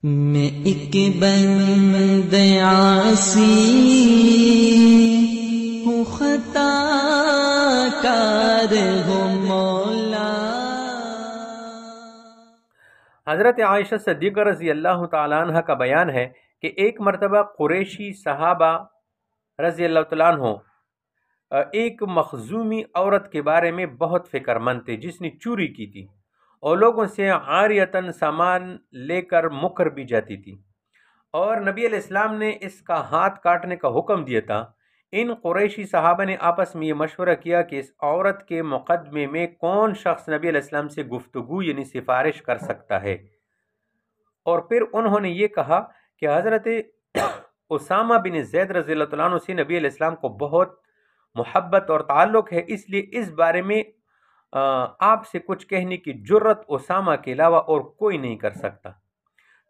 میں ایک بند عاصی ہوں، خطا کار ہوں مولا۔ حضرت عائشہ صدیقہ رضی اللہ تعالیٰ عنہ کا بیان ہے کہ ایک مرتبہ قریشی صحابہ رضی اللہ تعالیٰ عنہ ایک مخزومی عورت کے بارے میں بہت فکر مند تھے جس نے چوری کی تھی اور لوگوں سے عاریتاً سامان لے کر مکر بھی جاتی تھی، اور نبی علیہ السلام نے اس کا ہاتھ کاٹنے کا حکم دیا تھا۔ ان قریشی صحابہ نے آپس میں یہ مشورہ کیا کہ اس عورت کے مقدمے میں کون شخص نبی علیہ السلام سے گفتگو یعنی سفارش کر سکتا ہے، اور پھر انہوں نے یہ کہا کہ حضرت اسامہ بن زید رضی اللہ عنہ سے نبی علیہ السلام کو بہت محبت اور تعلق ہے، اس لیے اس بارے میں آپ سے کچھ کہنے کی جرت اسامہ کے علاوہ اور کوئی نہیں کر سکتا۔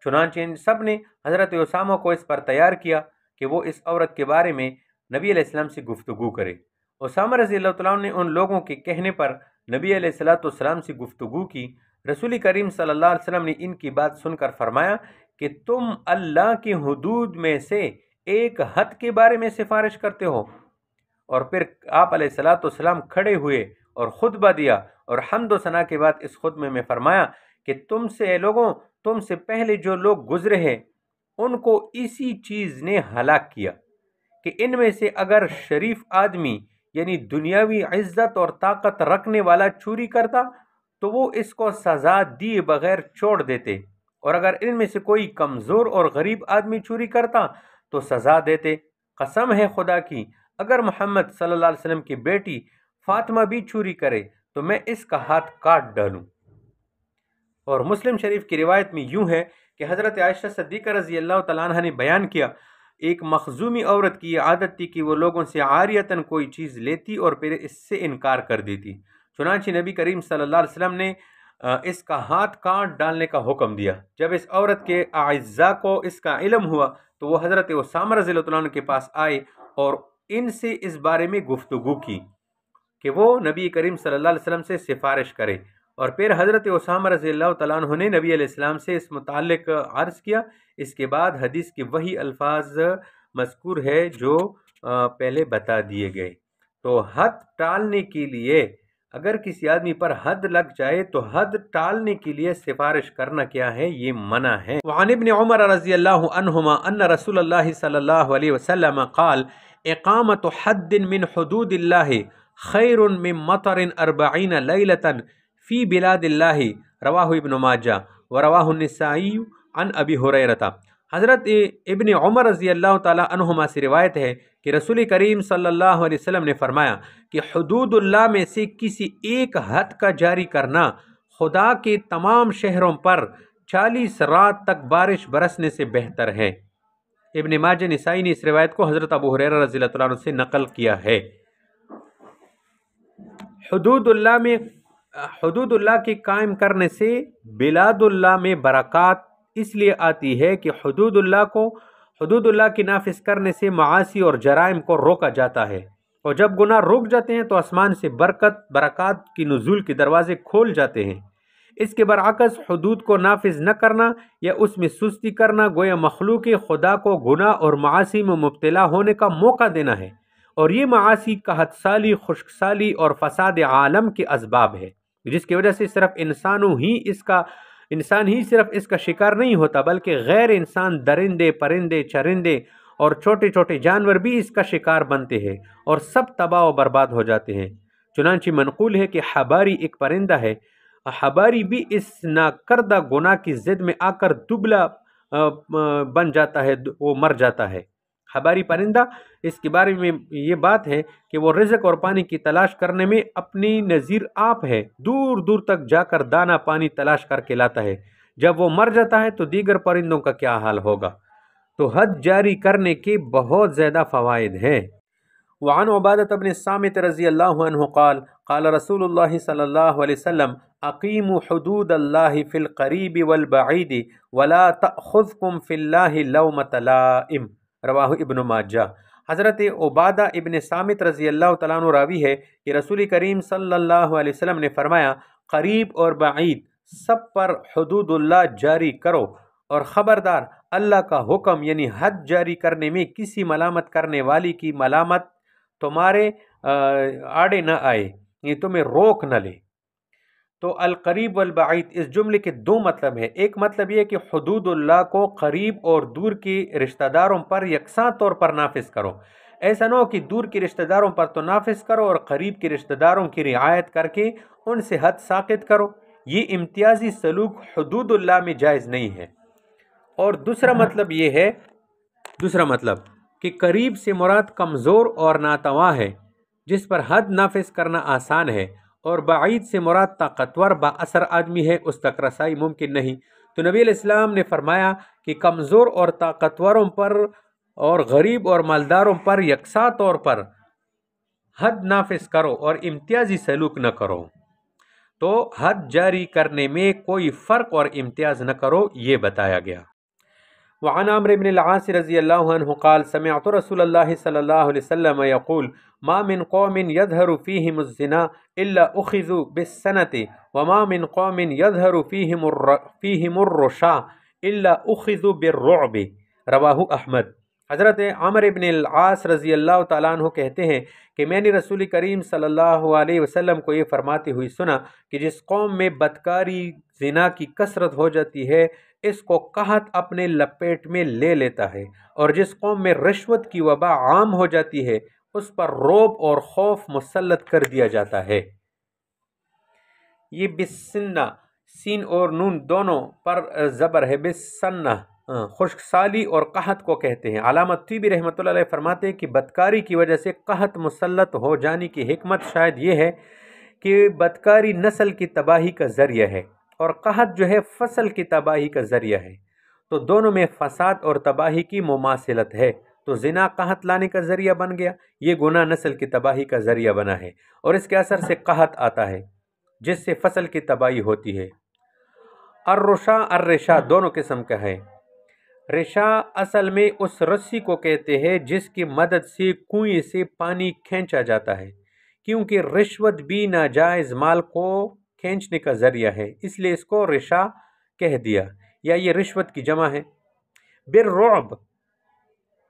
چنانچہ ان سب نے حضرت اسامہ کو اس پر تیار کیا کہ وہ اس عورت کے بارے میں نبی علیہ السلام سے گفتگو کرے۔ اسامہ رضی اللہ تعالیٰ عنہ نے ان لوگوں کے کہنے پر نبی علیہ السلام سے گفتگو کی۔ رسول کریم صلی اللہ علیہ وسلم نے ان کی بات سن کر فرمایا کہ تم اللہ کی حدود میں سے ایک حد کے بارے میں سفارش کرتے ہو، اور پھر آپ علیہ السلام کھڑے ہوئے اور خطبہ دیا، اور حمد و ثنا کے بعد اس خطبے میں فرمایا کہ تم سے پہلے جو لوگ گزرے ہیں ان کو اسی چیز نے ہلاک کیا کہ ان میں سے اگر شریف آدمی یعنی دنیاوی عزت اور طاقت رکھنے والا چوری کرتا تو وہ اس کو سزا دیے بغیر چھوڑ دیتے، اور اگر ان میں سے کوئی کمزور اور غریب آدمی چوری کرتا تو سزا دیتے۔ قسم ہے خدا کی، اگر محمد صلی اللہ علیہ وسلم کی بیٹی فاطمہ بھی چوری کرے تو میں اس کا ہاتھ کاٹ ڈالوں۔ اور مسلم شریف کی روایت میں یوں ہے کہ حضرت عائشہ صدیقہ رضی اللہ تعالیٰ عنہ نے بیان کیا، ایک مخزومی عورت کی یہ عادت تھی کہ وہ لوگوں سے عاریتاً کوئی چیز لیتی اور پھر اس سے انکار کر دیتی۔ چنانچہ نبی کریم صلی اللہ علیہ وسلم نے اس کا ہاتھ کاٹ ڈالنے کا حکم دیا۔ جب اس عورت کے اعزاء کو اس کا علم ہوا تو وہ حضرت اسامہ رضی اللہ عنہ کے پاس آئے اور ان سے اس بارے میں گفتگو کی کہ وہ نبی کریم صلی اللہ علیہ وسلم سے سفارش کرے، اور پھر حضرت اسامہ رضی اللہ تعالیٰ عنہ نے نبی علیہ السلام سے اس متعلق عرض کیا۔ اس کے بعد حدیث کے وہی الفاظ مذکور ہے جو پہلے بتا دیے گئے۔ تو حد ٹالنے کے لیے اگر کسی آدمی پر حد لگ جائے تو حد ٹالنے کے لیے سفارش کرنا کیا ہے، یہ منع ہے۔ وعن ابن عمر رضی اللہ عنہما ان رسول اللہ صلی اللہ علیہ وسلم قال اقامت حد من حدود اللہ خیر من مطر 40 لیلة فی بلاد اللہ، رواہ ابن ماجہ ورواہ النسائی عن ابی ہریرہ۔ حضرت ابن عمر رضی اللہ تعالی عنہما سے روایت ہے کہ رسول کریم صلی اللہ علیہ وسلم نے فرمایا کہ حدود اللہ میں سے کسی ایک حد کا جاری کرنا خدا کے تمام شہروں پر 40 رات تک بارش برسنے سے بہتر ہے۔ ابن ماجہ نسائی نے اس روایت کو حضرت ابو ہریرہ رضی اللہ عنہ سے نقل کیا ہے۔ حدود اللہ کے قائم کرنے سے بلاد اللہ میں برکات اس لیے آتی ہے کہ حدود اللہ کی نافذ کرنے سے معاصی اور جرائم کو روکا جاتا ہے، اور جب گناہ رک جاتے ہیں تو آسمان سے برکات کی نزول کے دروازے کھول جاتے ہیں۔ اس کے برعکس حدود کو نافذ نہ کرنا یا اس میں سستی کرنا گویا مخلوق خدا کو گناہ اور معاصی میں مبتلا ہونے کا موقع دینا ہے، اور یہ معاصی قحط سالی، خشک سالی اور فساد عالم کے اسباب ہے، جس کی وجہ سے صرف انسان ہی صرف اس کا شکار نہیں ہوتا بلکہ غیر انسان درندے، پرندے، چرندے اور چھوٹے چھوٹے جانور بھی اس کا شکار بنتے ہیں اور سب تباہ و برباد ہو جاتے ہیں۔ چنانچہ منقول ہے کہ حباری ایک پرندہ ہے، حباری بھی اس ناکردہ گناہ کی زد میں آ کر دبلا بن جاتا ہے، وہ مر جاتا ہے۔ حباری پرندہ، اس کے بارے میں یہ بات ہے کہ وہ رزق اور پانی کی تلاش کرنے میں اپنی نظیر آپ ہے، دور دور تک جا کر دانہ پانی تلاش کر کے لاتا ہے۔ جب وہ مر جاتا ہے تو دیگر پرندوں کا کیا حال ہوگا؟ تو حد جاری کرنے کے بہت زیادہ فوائد ہیں۔ وعن عبادة بن الصامت رضی اللہ عنہ قال قال رسول اللہ صلی اللہ علیہ وسلم اقیموا حدود اللہ فی القریب والبعید ولا تأخذکم فی اللہ لومۃ لائم، رواہ ابن ماجہ۔ حضرت عبادہ ابن صامت رضی اللہ تعالیٰ عنہ راوی ہے کہ رسول کریم صلی اللہ علیہ وسلم نے فرمایا قریب اور بعید سب پر حدود اللہ جاری کرو اور خبردار اللہ کا حکم یعنی حد جاری کرنے میں کسی ملامت کرنے والی کی ملامت تمہارے آڑے نہ آئے، یہ تمہیں روک نہ لے۔ تو القریب والبعید اس جملے کے دو مطلب ہیں۔ ایک مطلب یہ کہ حدود اللہ کو قریب اور دور کے رشتہ داروں پر یکساں طور پر نافذ کرو، ایسا نہ ہو کہ دور کے رشتہ داروں پر تو نافذ کرو اور قریب کے رشتہ داروں کی رعایت کر کے ان سے حد ساقط کرو، یہ امتیازی سلوک حدود اللہ میں جائز نہیں ہے۔ اور دوسرا مطلب یہ ہے، دوسرا مطلب کہ قریب سے مراد کمزور اور ناتواں ہے جس پر حد نافذ کرنا آسان ہے، اور بعید سے مراد طاقتور با اثر آدمی ہے، اس تک رسائی ممکن نہیں۔ تو نبی علیہ السلام نے فرمایا کہ کمزور اور طاقتوروں پر اور غریب اور مالداروں پر یکساں طور پر حد نافذ کرو اور امتیازی سلوک نہ کرو۔ تو حد جاری کرنے میں کوئی فرق اور امتیاز نہ کرو، یہ بتایا گیا۔ وعن عمرو بن العاص رضی اللہ عنہ قال سمعت رسول اللہ صلی اللہ علیہ وسلم یقول ما من قوم يظهر فيهم الزنا الا اخذوا بالسنة وما من قوم يظهر فيهم الرشا الا اخذوا بالرعب، رواہ احمد۔ حضرت عمرو بن العاص رضی اللہ تعالیٰ عنہ کہتے ہیں کہ میں نے رسول کریم صلی اللہ علیہ وسلم کو یہ فرماتے ہوئی سنا کہ جس قوم میں بدکاری زنا کی کثرت ہو جاتی ہے اس کو قحط اپنے لپیٹ میں لے لیتا ہے، اور جس قوم میں رشوت کی وبا عام ہو جاتی ہے اس پر رعب اور خوف مسلط کر دیا جاتا ہے۔ یہ بسنہ سین اور نون دونوں پر زبر ہے، بسنہ خشک سالی اور قحط کو کہتے ہیں۔ علامہ طیبی رحمۃ اللہ علیہ فرماتے ہیں کہ بدکاری کی وجہ سے قحط مسلط ہو جانے کی حکمت شاید یہ ہے کہ بدکاری نسل کی تباہی کا ذریعہ ہے اور قحط جو ہے فصل کی تباہی کا ذریعہ ہے، تو دونوں میں فساد اور تباہی کی مماثلت ہے۔ تو زنا قحط لانے کا ذریعہ بن گیا، یہ گناہ نسل کی تباہی کا ذریعہ بنا ہے، اور اس کے اثر سے قحط آتا ہے جس سے فصل کی تباہی ہوتی ہے۔ الرشا الرشا دونوں قسم کا ہے۔ رشا اصل میں اس رسی کو کہتے ہیں جس کی مدد سے کنویں سے پانی کھینچا جاتا ہے، کیونکہ رشوت بھی ناجائز مال کو کھینچنے کا ذریعہ ہے، اس لیے اس کو رشا کہہ دیا، یا یہ رشوت کی جمع ہے۔ بالرعب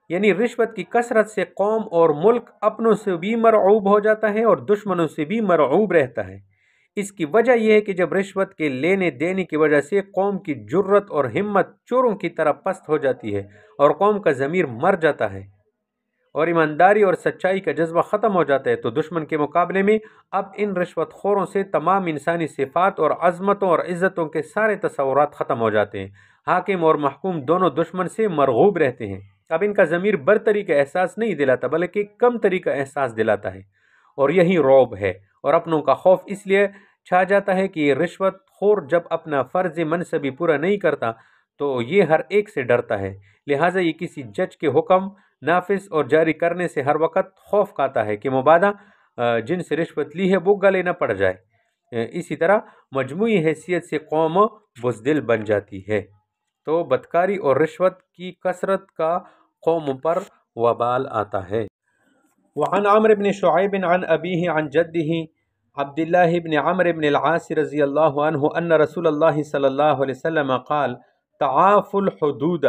یعنی رشوت کی کثرت سے قوم اور ملک اپنوں سے بھی مرعوب ہو جاتا ہے اور دشمنوں سے بھی مرعوب رہتا ہے۔ اس کی وجہ یہ ہے کہ جب رشوت کے لینے دینے کی وجہ سے قوم کی جرت اور ہمت چوروں کی طرح پست ہو جاتی ہے اور قوم کا ضمیر مر جاتا ہے اور ایمانداری اور سچائی کا جذبہ ختم ہو جاتا ہے، تو دشمن کے مقابلے میں اب ان رشوت خوروں سے تمام انسانی صفات اور عظمتوں اور عزتوں کے سارے تصورات ختم ہو جاتے ہیں۔ حاکم اور محکوم دونوں دشمن سے مرغوب رہتے ہیں۔ اب ان کا ضمیر برتری کا احساس نہیں دلاتا بلکہ کم تری کا احساس دلاتا ہے، اور یہی رعب ہے، اور اپنوں کا خوف اس لیے چھا جاتا ہے کہ یہ رشوت خور جب اپنا فرض منصبی پورا نہیں کرتا تو یہ ہر ایک سے ڈرتا ہے، لہٰذا یہ کسی جج کے حکم نافذ اور جاری کرنے سے ہر وقت خوف کھاتا ہے کہ مبادہ جن سے رشوت لی ہے وہ گلے نہ پڑ جائے۔ اسی طرح مجموعی حیثیت سے قوم بزدل بن جاتی ہے۔ تو بدکاری اور رشوت کی کثرت کا قوم پر وبال آتا ہے۔ وعن عمرو بن شعیب عن ابیہ عن جدہ عبداللہ بن عمرو بن العاص رضی اللہ عنہ ان رسول اللہ صلی اللہ علیہ وسلم قال تعافوا الحدود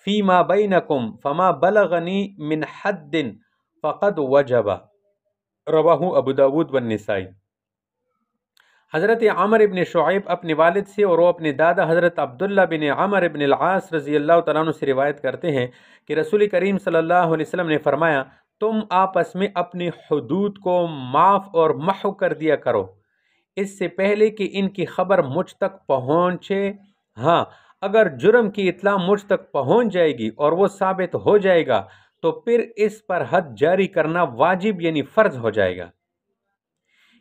فيما بينكم فما بلغني من حد فقد وجب، رواہ ابو داود والنسائی۔ حضرت عمر بن شعیب اپنے والد سے اور وہ اپنے دادا حضرت عبداللہ بن عمر بن العاص رضی اللہ تعالیٰ عنہ سے روایت کرتے ہیں کہ رسول کریم صلی اللہ علیہ وسلم نے فرمایا تم آپس میں اپنی حدود کو معاف اور محو کر دیا کرو اس سے پہلے کہ ان کی خبر مجھ تک پہنچے۔ ہاں اگر جرم کی اطلاع مجھ تک پہنچ جائے گی اور وہ ثابت ہو جائے گا تو پھر اس پر حد جاری کرنا واجب یعنی فرض ہو جائے گا۔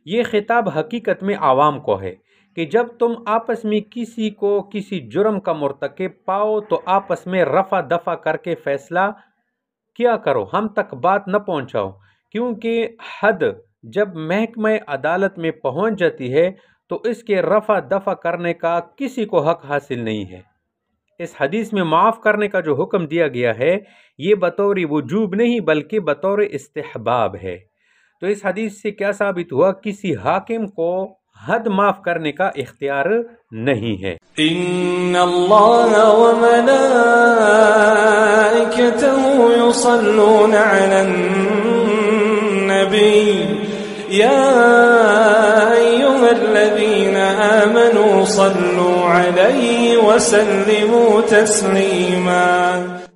یہ خطاب حقیقت میں عوام کو ہے کہ جب تم آپس میں کسی کو کسی جرم کا مرتکب پاؤ تو آپس میں رفع دفع کر کے فیصلہ کیا کرو، ہم تک بات نہ پہنچاؤ، کیونکہ حد جب محکمہ عدالت میں پہنچ جاتی ہے تو اس کے رفع دفع کرنے کا کسی کو حق حاصل نہیں ہے۔ اس حدیث میں معاف کرنے کا جو حکم دیا گیا ہے یہ بطور وجوب نہیں بلکہ بطور استحباب ہے۔ تو اس حدیث سے کیا ثابت ہوا؟ کسی حاکم کو حد معاف کرنے کا اختیار نہیں ہے۔ ان اللہ وملائکتہ یصلون علی النبی یا ایھا الذین آمنوا صلوا علیہ وسلموا تسلیما۔